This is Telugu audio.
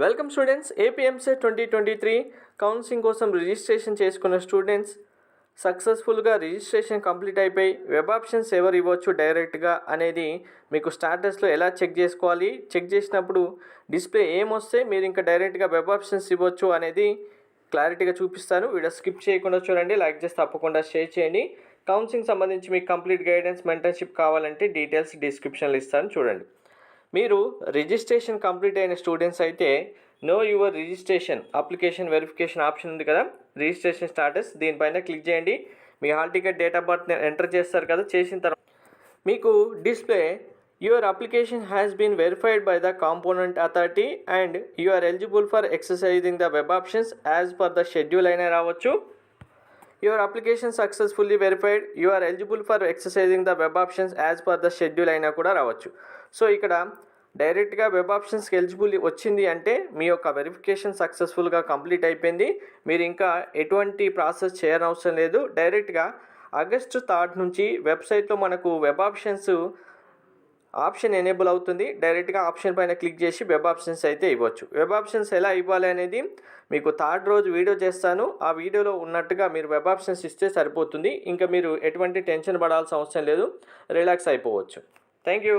Welcome students. ఏపీఎంసెట్ 2023 కౌన్సిలింగ్ కోసం రిజిస్ట్రేషన్ చేసుకున్న స్టూడెంట్స్ సక్సెస్ఫుల్గా రిజిస్ట్రేషన్ కంప్లీట్ అయిపోయి వెబ్ ఆప్షన్స్ ఎవరు ఇవ్వచ్చు డైరెక్ట్గా అనేది మీకు స్టాటస్లో ఎలా చెక్ చేసుకోవాలి, చెక్ చేసినప్పుడు డిస్ప్లే ఏమొస్తే మీరు ఇంకా డైరెక్ట్గా వెబ్ ఆప్షన్స్ ఇవ్వచ్చు అనేది క్లారిటీగా చూపిస్తాను. వీడియో స్కిప్ చేయకుండా చూడండి, లైక్ చేసి తప్పకుండా షేర్ చేయండి. కౌన్సిలింగ్ సంబంధించి మీకు కంప్లీట్ గైడెన్స్, మెంటర్షిప్ కావాలంటే డీటెయిల్స్ డిస్క్రిప్షన్లో ఇస్తాను చూడండి. మీరు రిజిస్ట్రేషన్ కంప్లీట్ అయిన స్టూడెంట్స్ అయితే know your registration application verification option ఉంది కదా, రిజిస్ట్రేషన్ స్టాటస్, దీనిపైన క్లిక్ చేయండి. మీ hall ticket, date of birth enter చేస్తారు కదా, చేసిన తర్వాత మీకు display your application has been verified by the component authority and you are eligible for exercising the web options as per the schedule అయినా రావచ్చు. Your application successfully verified, you are eligible for exercising the web options as per the schedule అయినా కూడా రావచ్చు. సో ఇక్కడ డైరెక్ట్గా వెబ్ ఆప్షన్స్కి ఎలిజిబుల్ వచ్చింది అంటే మీ యొక్క వెరిఫికేషన్ సక్సెస్ఫుల్గా కంప్లీట్ అయిపోయింది. మీరు ఇంకా ఎటువంటి ప్రాసెస్ చేయనవసరం లేదు. డైరెక్ట్గా ఆగస్టు 3 నుంచి వెబ్సైట్లో మనకు వెబ్ ఆప్షన్స్ ఆప్షన్ ఎనేబుల్ అవుతుంది. డైరెక్ట్గా ఆప్షన్ పైన క్లిక్ చేసి వెబ్ ఆప్షన్స్ అయితే ఇవ్వచ్చు. వెబ్ ఆప్షన్స్ ఎలా ఇవ్వాలి అనేది మీకు 3rd రోజు వీడియో చేస్తాను. ఆ వీడియోలో ఉన్నట్టుగా మీరు వెబ్ ఆప్షన్స్ ఇస్తే సరిపోతుంది. ఇంకా మీరు ఎటువంటి టెన్షన్ పడాల్సిన అవసరం లేదు, రిలాక్స్ అయిపోవచ్చు. Thank you.